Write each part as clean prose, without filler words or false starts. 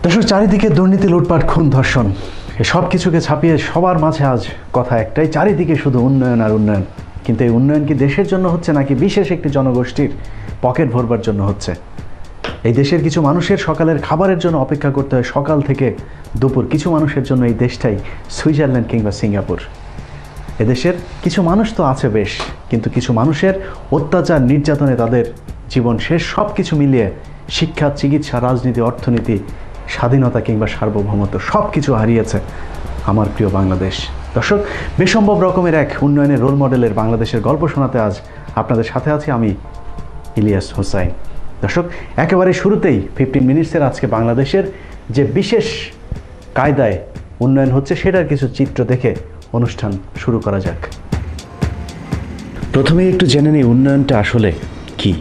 দর্শক, চারিদিকে দুর্নীতি, লুটপাট, খুন, ধর্ষণ, এই সব কিছুকে ছাপিয়ে সবার মাঝে আজ কথা একটাই, চারিদিকে শুধু উন্নয়ন আর উন্নয়ন। কিন্তু এই উন্নয়ন কি দেশের জন্য হচ্ছে নাকি বিশেষ একটি জনগোষ্ঠীর পকেট ভরবার জন্য হচ্ছে? এই দেশের কিছু মানুষের সকালের খাবারের জন্য অপেক্ষা করতে হয় সকাল থেকে দুপুর। কিছু মানুষের জন্য এই দেশটাই সুইজারল্যান্ড কিংবা সিঙ্গাপুর। এদেশের কিছু মানুষ তো আছে বেশ, কিন্তু কিছু মানুষের অত্যাচার, নির্যাতনে তাদের জীবন শেষ। সব কিছু মিলিয়ে শিক্ষা, চিকিৎসা, রাজনীতি, অর্থনীতি, স্বাধীনতা কিংবা সার্বভৌমত্ব সব কিছু হারিয়েছে আমার প্রিয় বাংলাদেশ। দর্শক, বেসম্ভব রকমের এক উন্নয়নের রোল মডেলের বাংলাদেশের গল্প শোনাতে আজ আপনাদের সাথে আছি আমি, ইলিয়াস হোসাইন। দর্শক, একেবারে শুরুতেই 15 মিনিটসের আজকে বাংলাদেশের যে বিশেষ কায়দায় উন্নয়ন হচ্ছে সেটার কিছু চিত্র দেখে অনুষ্ঠান শুরু করা যাক। প্রথমেই একটু জেনে নিই উন্নয়নটা আসলে কি।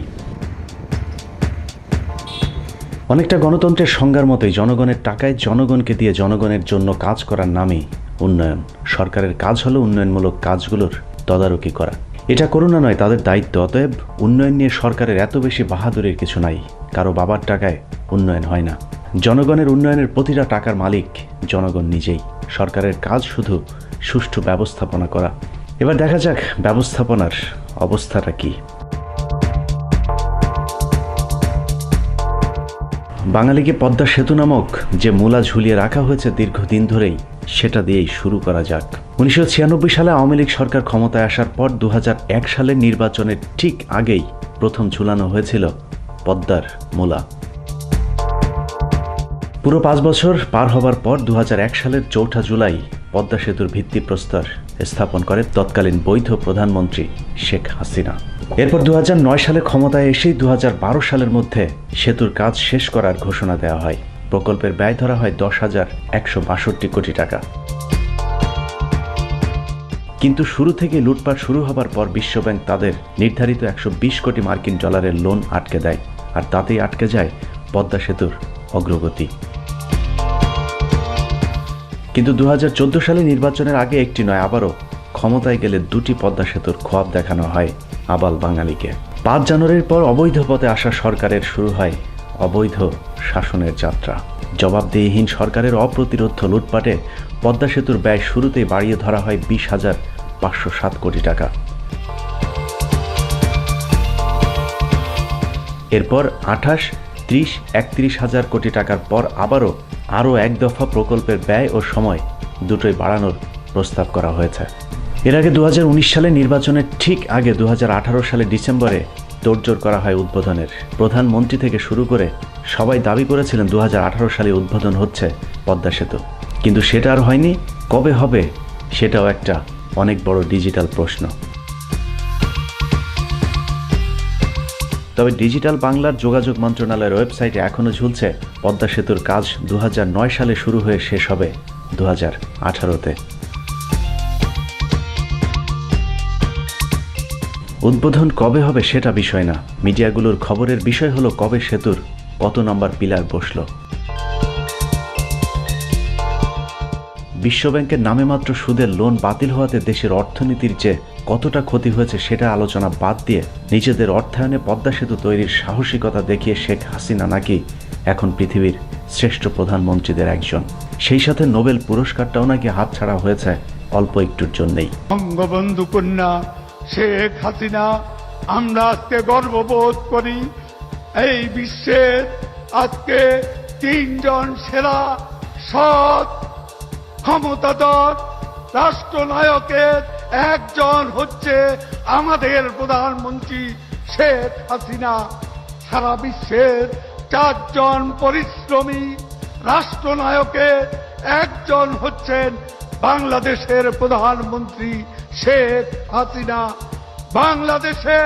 অনেকটা গণতন্ত্রের সংজ্ঞার মতোই জনগণের টাকায় জনগণকে দিয়ে জনগণের জন্য কাজ করার নামই উন্নয়ন। সরকারের কাজ হলো উন্নয়নমূলক কাজগুলোর তদারকি করা। এটা করুণা নয়, তাদের দায়িত্ব। অতএব উন্নয়ন নিয়ে সরকারের এত বেশি বাহাদুরির কিছু নাই। কারো বাবার টাকায় উন্নয়ন হয় না। জনগণের উন্নয়নের প্রতিটা টাকার মালিক জনগণ নিজেই। সরকারের কাজ শুধু সুষ্ঠু ব্যবস্থাপনা করা। এবার দেখা যাক ব্যবস্থাপনার অবস্থাটা কি। বাঙালিকে পদ্মা সেতু নামক যে মূলা ঝুলিয়ে রাখা হয়েছে দীর্ঘদিন ধরেই, সেটা দিয়েই শুরু করা যাক। 1996 সালে আওয়ামী লীগ সরকার ক্ষমতায় আসার পর 2001 সালের নির্বাচনের ঠিক আগেই প্রথম ঝুলানো হয়েছিল পদ্মার মূলা। পুরো 5 বছর পার হবার পর 2001 সালের 4 জুলাই পদ্মা সেতুর ভিত্তিপ্রস্তর স্থাপন করে তৎকালীন বৈধ প্রধানমন্ত্রী শেখ হাসিনা। এরপর 2009 সালে ক্ষমতায় এসেই 2012 সালের মধ্যে সেতুর কাজ শেষ করার ঘোষণা দেওয়া হয়। প্রকল্পের ব্যয় ধরা হয় 10,162 কোটি টাকা। কিন্তু শুরু থেকে লুটপাট শুরু হবার পর বিশ্বব্যাংক তাদের নির্ধারিত 120 কোটি মার্কিন ডলারের লোন আটকে দেয়, আর তাতেই আটকে যায় পদ্মা সেতুর অগ্রগতি। কিন্তু 2014 সালে নির্বাচনের আগে একটি নয়, আবারও ক্ষমতায় গেলে 2টি পদ্মা সেতুর খোয়াব দেখানো হয় আবাল বাঙালিকে। 5 জানুয়ারির পর অবৈধ পথে আসা সরকারের শুরু হয় অবৈধ শাসনের যাত্রা। জবাবদিহিহীন সরকারের অপ্রতিরোধ্য লুটপাটে পদ্মা সেতুর ব্যয় শুরুতেই বাড়িয়ে ধরা হয় 20,507 কোটি টাকা। এরপর 28, 30, 31 হাজার কোটি টাকার পর আরও এক দফা প্রকল্পের ব্যয় ও সময় দুটোই বাড়ানোর প্রস্তাব করা হয়েছে। এর আগে 2019 সালে নির্বাচনের ঠিক আগে 2018 সালে ডিসেম্বরে তোড়জোড় করা হয় উদ্বোধনের। প্রধানমন্ত্রী থেকে শুরু করে সবাই দাবি করেছিলেন 2018 সালে উদ্বোধন হচ্ছে পদ্মা সেতু, কিন্তু সেটা আর হয়নি। কবে হবে সেটাও একটা অনেক বড় ডিজিটাল প্রশ্ন। তবে ডিজিটাল বাংলার যোগাযোগ মন্ত্রণালয়ের ওয়েবসাইটে এখনও ঝুলছে পদ্মা সেতুর কাজ 2009 সালে শুরু হয়ে শেষ হবে 2018-তে। উদ্বোধন কবে হবে সেটা বিষয় না, মিডিয়াগুলোর খবরের বিষয় হলো কবে সেতুর কত নম্বর পিলার বসল। বিশ্বব্যাংকের নামে মাত্র সুদের লোন বাতিল হওয়াতে দেশের অর্থনীতির যে কতটা ক্ষতি হয়েছে সেটা আলোচনা বাদ দিয়ে নিজেদের অর্থায়নে পদ্মা সেতু তৈরির সাহসিকতা দেখিয়ে শেখ হাসিনা নাকি এখন পৃথিবীর শ্রেষ্ঠ প্রধানমন্ত্রীদের একজন। সেই সাথে নোবেল পুরস্কারটাও নাকি হাতছাড়া হয়েছে অল্প একটুর জন্যেই। বঙ্গবন্ধু কন্যা শেখ হাসিনা, আমরা আজকে গর্ববোধ করি এই বিশ্বের আজকে 3 জন সেরা সৎ ক্ষমতাধর রাষ্ট্রনায়কের একজন হচ্ছে আমাদের প্রধানমন্ত্রী শেখ হাসিনা। সারা বিশ্বের 4 জন পরিশ্রমী রাষ্ট্রনায়কের একজন হচ্ছেন বাংলাদেশের প্রধানমন্ত্রী শেখ হাসিনা। বাংলাদেশে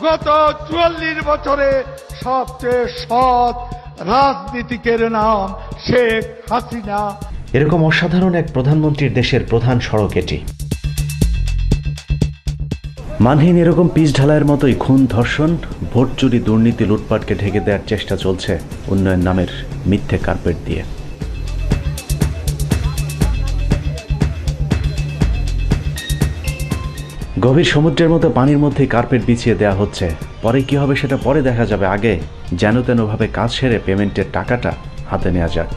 গত 44 বছরে সবচেয়ে সৎ রাজনীতিকের নাম শেখ হাসিনা। এরকম অসাধারণ এক প্রধানমন্ত্রীর দেশের প্রধান সড়ক এটি। মানহীন এরকম পিচ ঢালাইয়ের মতোই খুন, ধর্ষণ, ভোট চুরি, দুর্নীতি, লুটপাটকে ঢেকে দেওয়ার চেষ্টা চলছে উন্নয়ন নামের মিথ্যে কার্পেট দিয়ে। গভীর সমুদ্রের মতো পানির মধ্যে কার্পেট বিছিয়ে দেওয়া হচ্ছে। পরে কি হবে সেটা পরে দেখা যাবে, আগে যেন তেনভাবে কাজ সেরে পেমেন্টের টাকাটা হাতে নেওয়া যাক।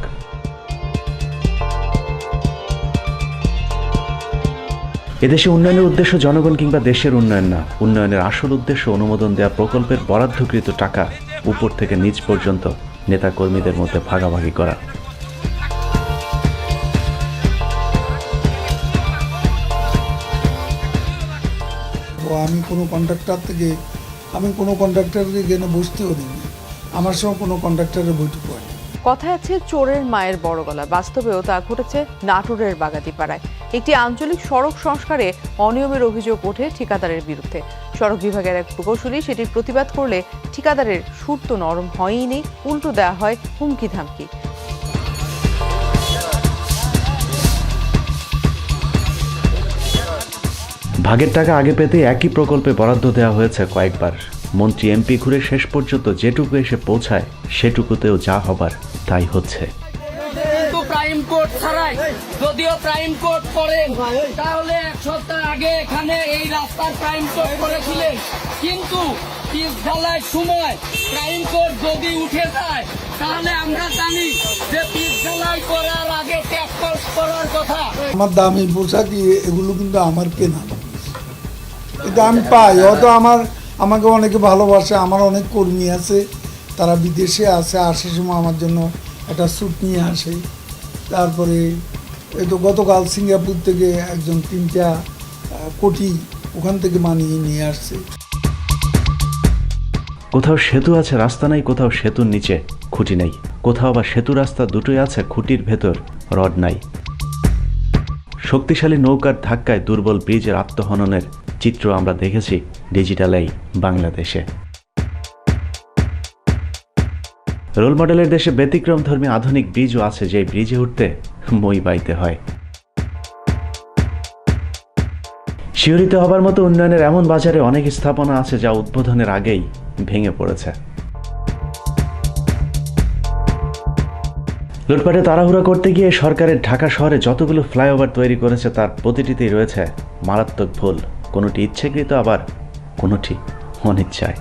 এদেশে উন্নয়নের উদ্দেশ্য জনগণ কিংবা দেশের উন্নয়ন না, উন্নয়নের আসল উদ্দেশ্য অনুমোদন দেওয়া প্রকল্পের বরাদ্দকৃত টাকা উপর থেকে নিচ পর্যন্ত নেতা কর্মীদের মধ্যে ভাগাভাগি করা। আমি কোনো কন্ট্রাক্টরকে এখানে বসতেও দিই না, আমার সঙ্গে কোনো কন্ট্রাক্টরের বৈঠক হয়। কথায় আছে চোরের মায়ের বড় গলা, বাস্তবেও তা ঘটেছে নাটোরের বাগাতিপাড়ায়। একটি আঞ্চলিক সড়ক সংস্কারে অনিয়মের অভিযোগ ওঠে ঠিকাদারের বিরুদ্ধে। সড়ক বিভাগের এক প্রকৌশলী সেটির প্রতিবাদ করলে ঠিকাদারের সুর তো নরম হয়ই নেই, উল্টো দেওয়া হয় হুমকি ধামকি। ভাগের টাকা আগে পেতে একই প্রকল্পে বরাদ্দ দেওয়া হয়েছে কয়েকবার। মন্ত্রী এমপি ঘুরে শেষ পর্যন্ত যেটুকু এসে পৌঁছায় সেটুকুতেও যা হবার তাই হচ্ছে। প্রাইম কোর্ট ছাড়াই যদিও প্রাইম কোর্ট করেন তাহলে এক সপ্তাহ আগে এখানে এই রাস্তার প্রাইম কোর্ট করেছিলেন, কিন্তু পিচ ঢালার সময় প্রাইম কোর্ট যদি উঠে যায় তাহলে আমরা জানি যে পিচ ঢালাই করার আগে ট্যাক্স করার কথা। আমার দামি পোশাক এগুলো কিন্তু আমার কেনা, এটা আমি পাই। হয়তো আমাকে অনেকে ভালোবাসে, আমার অনেক কর্মী আছে, তারা বিদেশে আছে, আসার সময় আমার জন্য একটা স্যুট নিয়ে আসে। তারপরে এই তো গতকাল সিঙ্গাপুর থেকে একজন 3টা কোটি ওখান থেকে মানিয়ে নিয়ে আসছে। কোথাও সেতু আছে, রাস্তা নাই, কোথাও সেতুর নিচে খুঁটি নেই, কোথাও বা সেতু রাস্তা দুটোই আছে, খুঁটির ভেতর রড নাই। শক্তিশালী নৌকার ধাক্কায় দুর্বল ব্রিজের আত্মহননের চিত্র আমরা দেখেছি ডিজিটাল এই বাংলাদেশে। রোল মডেলের দেশে ব্যতিক্রমধর্মী আধুনিক ব্রিজও আছে, যে ব্রিজে উঠতে মই বাইতে হয়। শিহরিত হবার মতো উন্নয়নের এমন বাজারে অনেক স্থাপনা আছে যা উদ্বোধনের আগেই ভেঙে পড়েছে। লুটপাটে তাড়াহুড়া করতে গিয়ে সরকারের ঢাকা শহরে যতগুলো ফ্লাইওভার তৈরি করেছে তার প্রতিটিতেই রয়েছে মারাত্মক ভুল, কোনোটি ইচ্ছাকৃত, আবার কোনোটি অনিচ্ছায়।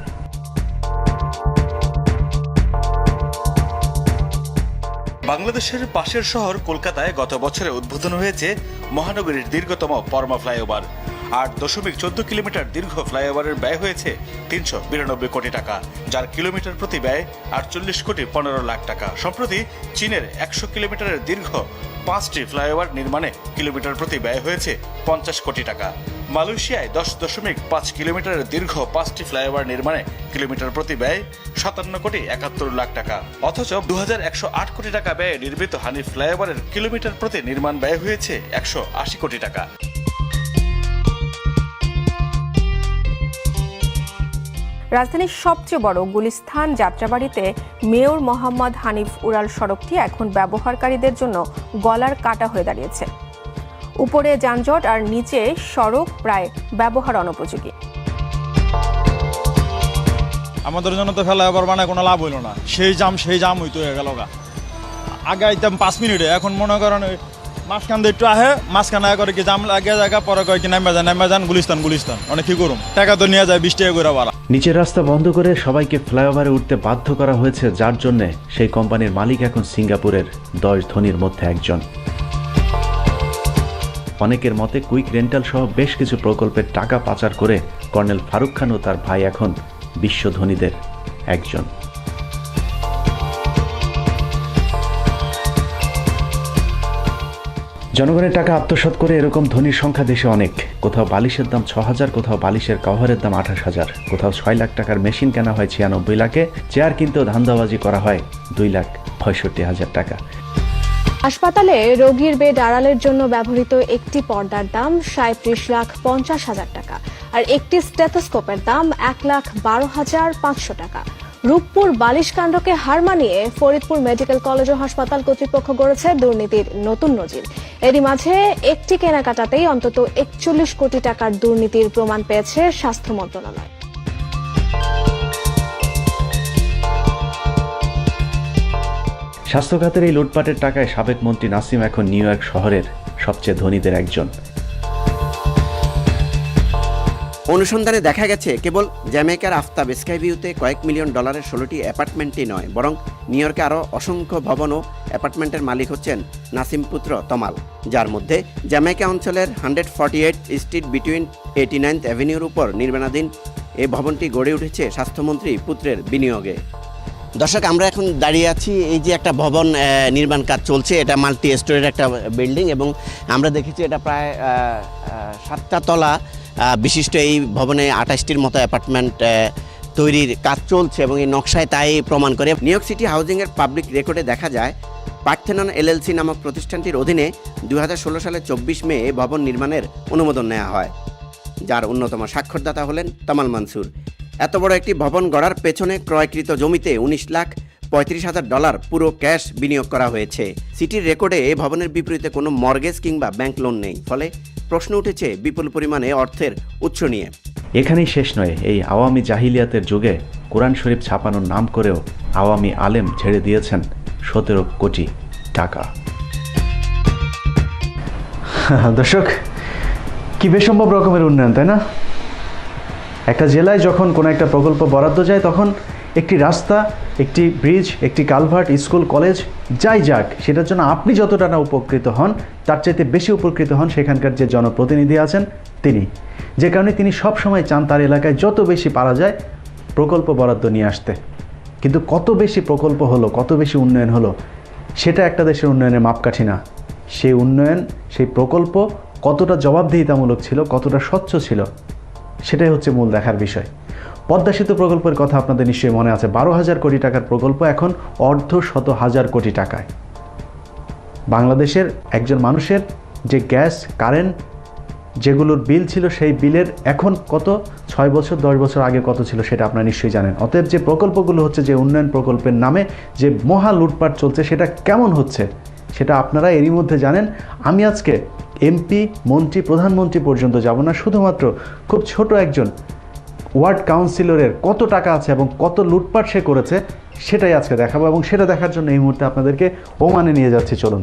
বাংলাদেশের পাশের শহর কলকাতায় গত বছরে উদ্বোধন হয়েছে মহানগরীর দীর্ঘতম পরমা ফ্লাইওভার। 8.14 কিলোমিটার দীর্ঘ ফ্লাইওভারের ব্যয় হয়েছে 392 কোটি টাকা, যার কিলোমিটার প্রতি ব্যয় 48 কোটি 15 লাখ টাকা। সম্প্রতি চীনের 100 কিলোমিটারের দীর্ঘ 5টি ফ্লাইওভার নির্মাণে কিলোমিটার প্রতি ব্যয় হয়েছে 50 কোটি টাকা। মালয়েশিয়ায় 10.5 কিলোমিটারের দীর্ঘ 5টি ফ্লাইওভার নির্মাণে কিলোমিটার প্রতি ব্যয় 57 কোটি 71 লাখ টাকা। অথচ 2108 কোটি টাকা ব্যয়ে নির্মিত হানিফ ফ্লাইওভারের কিলোমিটার প্রতি নির্মাণ ব্যয় হয়েছে 180 কোটি টাকা। রাজধানীর সবচেয়ে বড় গুলিস্তান যাত্রাবাড়িতে মেয়র মোহাম্মদ হানিফ উড়াল সড়কটি এখন ব্যবহারকারীদের জন্য গলার কাটা হয়ে দাঁড়িয়েছে। উপরে যানজট আর নিচে সড়ক প্রায় ব্যবহার অনুপযোগী। আমাদের জন্য তো ফ্লাইওভার বানায় কোনো লাভ হইল না, সেই জাম হইতে হয়ে গেল। আগে আইতাম 5 মিনিটে, এখন মনে করেন মাঝখান দিয়ে একটু আহে, মাঝখানে করে কি জাম লাগিয়ে জায়গা, পরে কয় কি নামে যান গুলিস্তান অনেক কি করুম, টাকা তো নিয়ে যায় 20 টাকা করে বাড়া। নিচের রাস্তা বন্ধ করে সবাইকে ফ্লাইওভারে উঠতে বাধ্য করা হয়েছে, যার জন্য সেই কোম্পানির মালিক এখন সিঙ্গাপুরের 10 ধনীর মধ্যে একজন। অনেকের মতে কুইক রেন্টাল সহ বেশ কিছু প্রকল্পের টাকা পাচার করে কর্নেল ফারুক খান ও তার ভাই এখন বিশ্ব ধনীদের একজন। জনগণের টাকা আত্মসাৎ করে এরকম ধনীর সংখ্যা দেশে অনেক। কোথাও বালিশের দাম 6,000, কোথাও বালিশের কভারের দাম 28,000, কোথাও 6 লাখ টাকার মেশিন কেনা হয় 96 লাখে, চেয়ার কিনতেও ধান্দাবাজি করা হয় 2,65,000 টাকা। হাসপাতালে রোগীর বেড আড়ালের জন্য ব্যবহৃত একটি পর্দার দাম 37,50,000 টাকা, আর একটি স্টেথোস্কোপের দাম 1,12,500 টাকা। রূপপুর বালিশ কাণ্ডকে হার মানিয়ে ফরিদপুর মেডিকেল কলেজ ও হাসপাতাল কর্তৃপক্ষ গড়েছে দুর্নীতির নতুন নজির। এরই মাঝে একটি কেনাকাটাতেই অন্তত 41 কোটি টাকার দুর্নীতির প্রমাণ পেয়েছে স্বাস্থ্য মন্ত্রণালয়। স্বাস্থ্য খাতের এই লুটপাটের টাকায় সাবেক মন্ত্রী নাসিম এখন নিউ ইয়র্ক শহরের সবচেয়ে ধনীদের একজন। অনুসন্ধানে দেখা গেছে কেবল জ্যামাইকার আফতাব স্কাইভিউতে কয়েক মিলিয়ন ডলারের 16টি অ্যাপার্টমেন্টই নয়, বরং নিউ ইয়র্কে আরও অসংখ্য ভবন ও অ্যাপার্টমেন্টের মালিক হচ্ছেন নাসিম পুত্র তমাল, যার মধ্যে জ্যামাইকা অঞ্চলের 148 স্ট্রিট বিটুইন 89th অ্যাভিনিউর উপর নির্মাণাধীন এই ভবনটি গড়ে উঠেছে স্বাস্থ্যমন্ত্রী পুত্রের বিনিয়োগে। দর্শক, আমরা এখন দাঁড়িয়ে আছি, এই যে একটা ভবন নির্মাণ কাজ চলছে, এটা মাল্টি স্টোরের একটা বিল্ডিং এবং আমরা দেখেছি এটা প্রায় 7টা তলা বিশিষ্ট এই ভবনে 28টির মতো অ্যাপার্টমেন্ট তৈরির কাজ চলছে এবং এই নকশায় তাই প্রমাণ করে। নিউ ইয়র্ক সিটি হাউজিংয়ের পাবলিক রেকর্ডে দেখা যায় পার্থেনন এলএলসি নামক প্রতিষ্ঠানটির অধীনে 2016 সালের 24 মে এই ভবন নির্মাণের অনুমোদন নেওয়া হয়, যার অন্যতম স্বাক্ষরদাতা হলেন তমাল মানসুর। এত বড় একটি ভবন গড়ার পেছনে ক্রয়কৃত জমিতে $19,35,000 পুরো ক্যাশ বিনিয়োগ করা হয়েছে। সিটির রেকর্ডে এই ভবনের বিপরীতে কোনো মর্গেজ কিংবা ব্যাংক লোন নেই, ফলে প্রশ্ন উঠেছে বিপুল পরিমাণে অর্থের উৎস নিয়ে। এখানেই শেষ নয়, এই আওয়ামী জাহিলিয়াতের যুগে কোরআন শরীফ ছাপানোর নাম করেও আওয়ামী আলেম ছেড়ে দিয়েছেন 17 কোটি টাকা। দর্শক, কি বেসম্ভব রকমের উন্নয়ন, তাই না? একটা জেলায় যখন কোনো একটা প্রকল্প বরাদ্দ যায় তখন একটি রাস্তা, একটি ব্রিজ, একটি কালভার্ট, স্কুল, কলেজ যাই যাক, সেটার জন্য আপনি যতটা না উপকৃত হন তার চাইতে বেশি উপকৃত হন সেখানকার যে জনপ্রতিনিধি আছেন তিনি। যে কারণে তিনি সব সময় চান তার এলাকায় যত বেশি পারা যায় প্রকল্প বরাদ্দ নিয়ে আসতে। কিন্তু কত বেশি প্রকল্প হলো, কত বেশি উন্নয়ন হলো, সেটা একটা দেশের উন্নয়নের মাপকাঠি না। সেই উন্নয়ন, সেই প্রকল্প কতটা জবাবদিহিতামূলক ছিল, কতটা স্বচ্ছ ছিল, সেটাই হচ্ছে মূল দেখার বিষয়। পদ্মা সেতু প্রকল্পের কথা আপনাদের নিশ্চয়ই মনে আছে। 12,000 কোটি টাকার প্রকল্প এখন অর্ধশত হাজার কোটি টাকায়। বাংলাদেশের একজন মানুষের যে গ্যাস, কারেন্ট যেগুলোর বিল ছিল, সেই বিলের এখন কত, 6 বছর 10 বছর আগে কত ছিল সেটা আপনারা নিশ্চয়ই জানেন। অতএব যে প্রকল্পগুলো হচ্ছে, যে উন্নয়ন প্রকল্পের নামে যে মহা লুটপাট চলছে, সেটা কেমন হচ্ছে সেটা আপনারা এরই মধ্যে জানেন। আমি আজকে এমপি, মন্ত্রী, প্রধানমন্ত্রী পর্যন্ত যাব না, শুধুমাত্র খুব ছোট একজন ওয়ার্ড কাউন্সিলরের কত টাকা আছে এবং কত লুটপাট সে করেছে সেটাই আজকে দেখাবো, এবং সেটা দেখার জন্য এই মুহূর্তে আপনাদেরকে ওমানে নিয়ে যাচ্ছি। চলুন।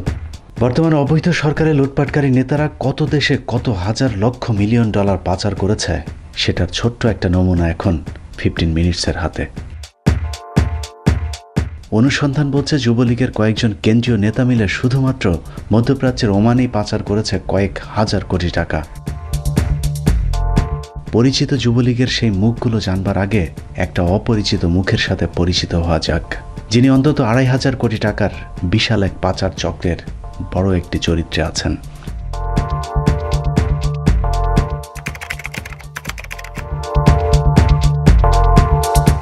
বর্তমানে অবৈধ সরকারের লুটপাটকারী নেতারা কত দেশে কত হাজার লক্ষ মিলিয়ন ডলার পাচার করেছে সেটার ছোট্ট একটা নমুনা এখন 15 মিনিটসের হাতে। অনুসন্ধান বলছে যুবলীগের কয়েকজন কেন্দ্রীয় নেতা মিলে শুধুমাত্র মধ্যপ্রাচ্যের ওমানেই পাচার করেছে কয়েক হাজার কোটি টাকা। পরিচিত যুবলীগের সেই মুখগুলো জানবার আগে একটা অপরিচিত মুখের সাথে পরিচিত হওয়া যাক, যিনি অন্তত 2,500 কোটি টাকার বিশাল এক পাচার চক্রের বড় একটি চরিত্রে আছেন।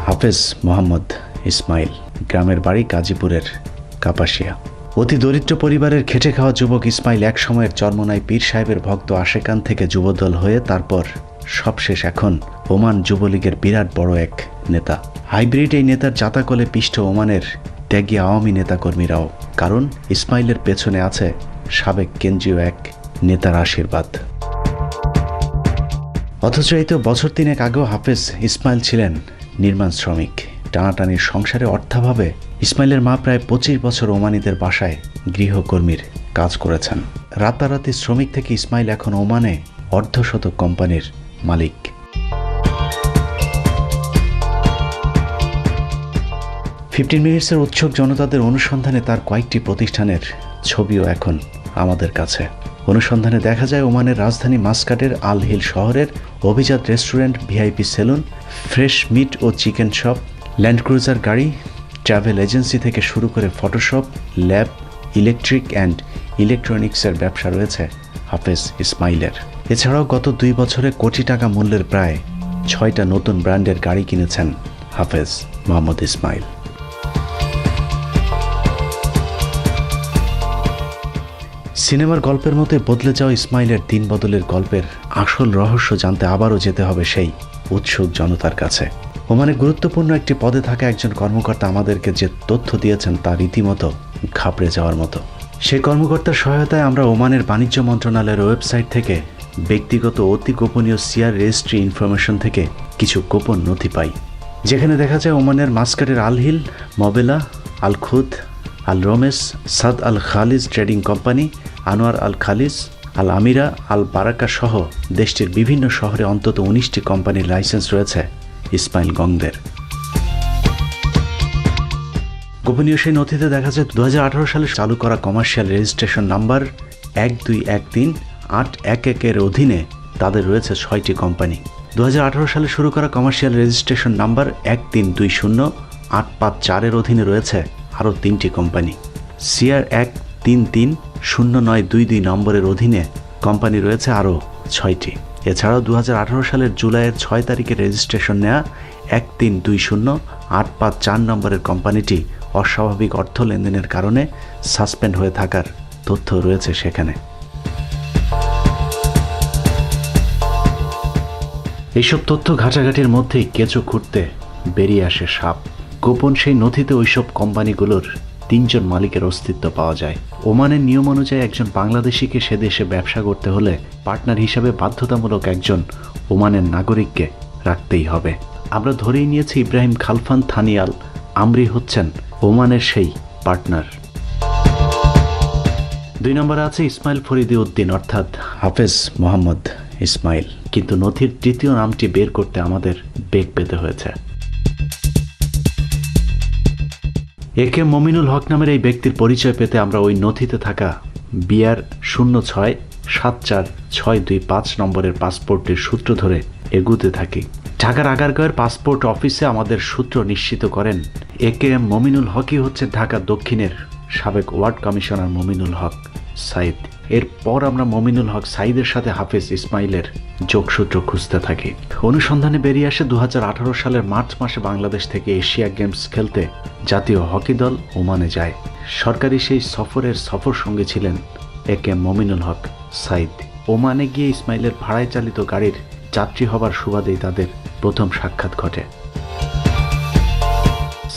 হাফেজ মোহাম্মদ ইসমাইল, গ্রামের বাড়ি গাজীপুরের কাপাসিয়া। অতি দরিদ্র পরিবারের খেটে খাওয়া যুবক ইসমাইল এক সময়ের চরমোনাই পীর সাহেবের ভক্ত আশেকান থেকে যুবদল হয়ে তারপর সবশেষ এখন ওমান যুবলীগের বিরাট বড় এক নেতা। হাইব্রিড এই নেতার জাতাকলে পিষ্ট ওমানের ত্যাগী আওয়ামী নেতাকর্মীরাও, কারণ ইসমাইলের পেছনে আছে সাবেক কেন্দ্রীয় এক নেতার আশীর্বাদ। অথচ এই তো বছর 3 আগেও হাফেজ ইসমাইল ছিলেন নির্মাণ শ্রমিক। টানাটানির সংসারে অর্থাভাবে ইসমাইলের মা প্রায় 25 বছর ওমানিদের বাসায় গৃহকর্মীর কাজ করেছেন। রাতারাতি শ্রমিক থেকে ইসমাইল এখন ওমানে অর্ধশত কোম্পানির মালিক। ফিফটিন মিনিটসের উৎসুক জনতাদের অনুসন্ধানে তার কয়েকটি প্রতিষ্ঠানের ছবিও এখন আমাদের কাছে। অনুসন্ধানে দেখা যায় ওমানের রাজধানী মাস্কাটের আল হিল শহরের অভিজাত restaurant, VIP salon, fresh meat ও চিকেন শপ, ল্যান্ড ক্রুজার গাড়ি, ট্রাভেল এজেন্সি থেকে শুরু করে ফটোশপ, ল্যাব, ইলেকট্রিক অ্যান্ড ইলেকট্রনিক্সের ব্যবসা রয়েছে হাফেজ ইসমাইলের। এছাড়াও গত 2 বছরে কোটি টাকা মূল্যের প্রায় 6টা নতুন ব্র্যান্ডের গাড়ি কিনেছেন হাফেজ মোহাম্মদ ইসমাইল। সিনেমার গল্পের মতো বদলে যাওয়া ইসমাইলের দিন বদলের গল্পের আসল রহস্য জানতে আবারও যেতে হবে সেই উৎসুক জনতার কাছে। ওমানে গুরুত্বপূর্ণ একটি পদে থাকা একজন কর্মকর্তা আমাদেরকে যে তথ্য দিয়েছেন তা রীতিমতো ঘাবড়ে যাওয়ার মতো। সেই কর্মকর্তার সহায়তায় আমরা ওমানের বাণিজ্য মন্ত্রণালয়ের ওয়েবসাইট থেকে ব্যক্তিগত অতি গোপনীয় সিআর রেজিস্ট্রি ইনফরমেশন থেকে কিছু গোপন নথি পাই, যেখানে দেখা যায় ওমানের মাস্কাটের আল হিল, মবেলা, আল খুদ, আল রমেস, সাদ আল খালিজ ট্রেডিং কোম্পানি, আনোয়ার আল খালিজ, আল আমিরা, আল বারাকা সহ দেশটির বিভিন্ন শহরে অন্তত 19টি কোম্পানির লাইসেন্স রয়েছে ইসমাইল গংদের। গোপনীয় সেই নথিতে দেখা যায় 2018 সালে চালু করা কমার্শিয়াল রেজিস্ট্রেশন নাম্বার 1213811 এর অধীনে তাদের রয়েছে 6টি কোম্পানি। 2018 সালে শুরু করা কমার্শিয়াল রেজিস্ট্রেশন নাম্বার 1320854 এর অধীনে রয়েছে আরও 3টি কোম্পানি। CR 1330922 নম্বরের অধীনে কোম্পানি রয়েছে আরও 6টি। এছাড়াও 2018 সালের জুলাইয়ের 6 তারিখে রেজিস্ট্রেশন নেওয়া 1320854 নম্বরের কোম্পানিটি অস্বাভাবিক অর্থ লেনদেনের কারণে সাসপেন্ড হয়ে থাকার তথ্য রয়েছে সেখানে। এইসব তথ্য ঘাটাঘাটির মধ্যেই কেঁচো খুঁড়তে বেরিয়ে আসে সাপ। গোপন সেই নথিতে ওইসব কোম্পানিগুলোর 3 জন মালিকের অস্তিত্ব পাওয়া যায়। ওমানের নিয়ম অনুযায়ী একজন বাংলাদেশিকে সে দেশে ব্যবসা করতে হলে পার্টনার হিসাবে বাধ্যতামূলক একজন ওমানের নাগরিককে রাখতেই হবে। আমরা ধরেই নিয়েছি ইব্রাহিম খালফান থানিয়াল আমরি হচ্ছেন ওমানের সেই পার্টনার। 2 নম্বরে আছে ইসমাইল ফরিদি উদ্দিন অর্থাৎ হাফেজ মোহাম্মদ ইসমাইল, কিন্তু নথির তৃতীয় নামটি বের করতে আমাদের বেগ পেতে হয়েছে। একে মমিনুল হক নামের এই ব্যক্তির পরিচয় পেতে আমরা ওই নথিতে থাকা BR 0674625 নম্বরের পাসপোর্টের সূত্র ধরে এগুতে থাকি। ঢাকার আগারগাঁওয়ের পাসপোর্ট অফিসে আমাদের সূত্র নিশ্চিত করেন AKM মমিনুল হকই হচ্ছে ঢাকা দক্ষিণের সাবেক ওয়ার্ড কমিশনার মমিনুল হক সাইদ। এরপর আমরা মমিনুল হক সাইদের সাথে হাফেজ ইসমাইলের যোগসূত্র খুঁজতে থাকি। অনুসন্ধানে বেরিয়ে আসে 2018 সালের মার্চ মাসে বাংলাদেশ থেকে এশিয়া গেমস খেলতে জাতীয় হকি দল ওমানে যায়। সরকারি সেই সফরের সফর সঙ্গে ছিলেন AKM মমিনুল হক সাইদ। ওমানে গিয়ে ইসমাইলের ভাড়ায় চালিত গাড়ির যাত্রী হবার সুবাদেই তাদের প্রথম সাক্ষাৎ ঘটে।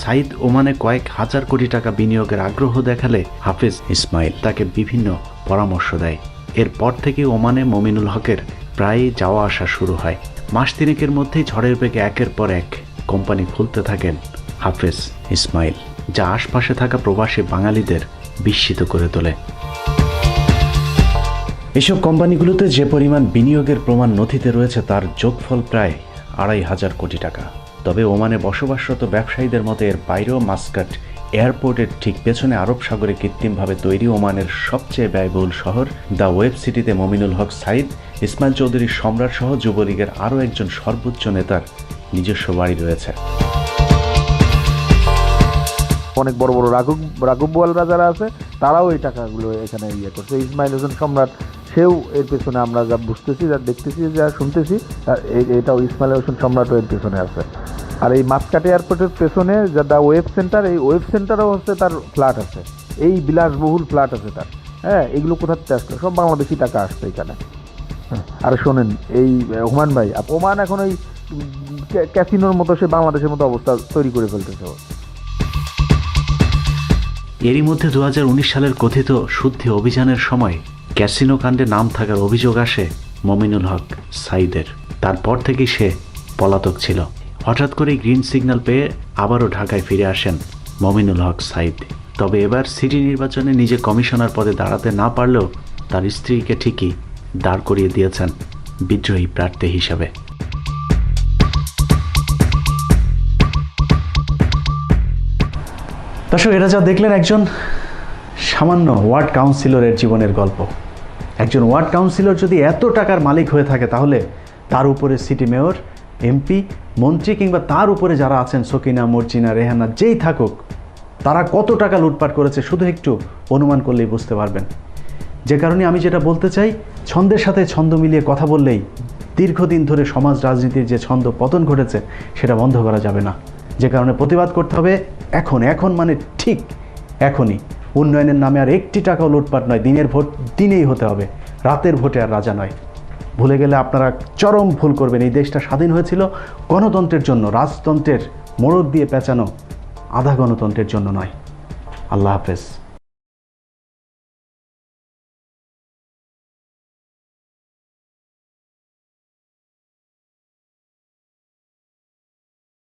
সাইদ ওমানে কয়েক হাজার কোটি টাকা বিনিয়োগের আগ্রহ দেখালে হাফেজ ইসমাইল তাকে বিভিন্ন পরামর্শ দেয়। এরপর থেকে ওমানে মমিনুল হকের প্রায়ই যাওয়া আসা শুরু হয়। মাস তিনেকের মধ্যেই ঝড়ের বেগে একের পর এক কোম্পানি খুলতে থাকেন হাফেজ ইসমাইল, যা আশপাশে থাকা প্রবাসী বাঙালিদের বিস্মিত করে তোলে। এসব কোম্পানিগুলোতে যে পরিমাণ বিনিয়োগের প্রমাণ নথিতে রয়েছে তার যোগফল প্রায় 2500 কোটি টাকা। তবে ওমানে বসবাসরত ব্যবসায়ীদের মতে এর বাইরেও মাস্কাট এয়ারপোর্টের ঠিক পেছনে আরব সাগরে কৃত্রিমভাবে তৈরি ওমানের সবচেয়ে ব্যয়বহুল শহর দ্য ওয়েব সিটিতে মমিনুল হক সাইদ, ইসমাইল চৌধুরী সম্রাট সহ যুবলীগের আরও একজন সর্বোচ্চ নেতার নিজস্ব বাড়ি রয়েছে। অনেক বড় বড় রাঘবওয়ালরা যারা আছে তারাও এই টাকাগুলো এখানে করছে। ইসমাইল হোসেন সম্রাট সেও এর পেছনে, আমরা যা বুঝতেছি, যা দেখতেছি, যা শুনতেছি, এটাও ইসমাইল হোসেন সম্রাটও এর পেছনে আছে। আর এই মাসকাট এয়ারপোর্টের পেছনে যা দ্য ওয়েব সেন্টার, এই ওয়েব সেন্টারও হচ্ছে তার ফ্ল্যাট আছে, এই বিলাসবহুল ফ্ল্যাট আছে তার। হ্যাঁ, এগুলো কোথা থেকে আসলো? সব বাংলাদেশি টাকা আসছে এখানে। আর শোনেন, এই হুমান ভাই, ওমান এখন ওই ক্যাসিনোর মতো, সে বাংলাদেশের মতো অবস্থা তৈরি করে ফেলতেছে। এরই মধ্যে 2019 সালের কথিত শুদ্ধি অভিযানের সময় ক্যাসিনো কাণ্ডে নাম থাকার অভিযোগ আসে মমিনুল হক সাইদের। তারপর থেকেই সে পলাতক ছিল। হঠাৎ করেই গ্রিন সিগন্যাল পেয়ে আবারও ঢাকায় ফিরে আসেন মমিনুল হক সাইদ। তবে এবার সিটি নির্বাচনে নিজে কমিশনার পদে দাঁড়াতে না পারলেও তার স্ত্রীকে ঠিকই দাঁড় করিয়ে দিয়েছেন বিদ্রোহী প্রার্থী হিসাবে। দর্শক, এরা যা দেখলেন একজন সামান্য ওয়ার্ড কাউন্সিলরের জীবনের গল্প। একজন ওয়ার্ড কাউন্সিলর যদি এত টাকার মালিক হয়ে থাকে, তাহলে তার উপরে সিটি মেয়র, এমপি, মন্ত্রী কিংবা তার উপরে যারা আছেন সকিনা, মর্জিনা, রেহানা, যেই থাকুক, তারা কত টাকা লুটপাট করেছে শুধু একটু অনুমান করলেই বুঝতে পারবেন। যে কারণে আমি যেটা বলতে চাই, ছন্দের সাথে ছন্দ মিলিয়ে কথা বললেই দীর্ঘদিন ধরে সমাজ রাজনীতির যে ছন্দ পতন ঘটেছে সেটা বন্ধ করা যাবে না। যে কারণে প্রতিবাদ করতে হবে এখন মানে ঠিক এখনই। উন্নয়নের নামে আর একটি টাকাও লুটপাট নয়। দিনের ভোট দিনেই হতে হবে, রাতের ভোটে আর রাজা নয়। ভুলে গেলে আপনারা চরম ভুল করবেন। এই দেশটা স্বাধীন হয়েছিল গণতন্ত্রের জন্য, রাজতন্ত্রের মোড়ক দিয়ে পেঁচানো আধা গণতন্ত্রের জন্য নয়। আল্লাহ হাফেজ।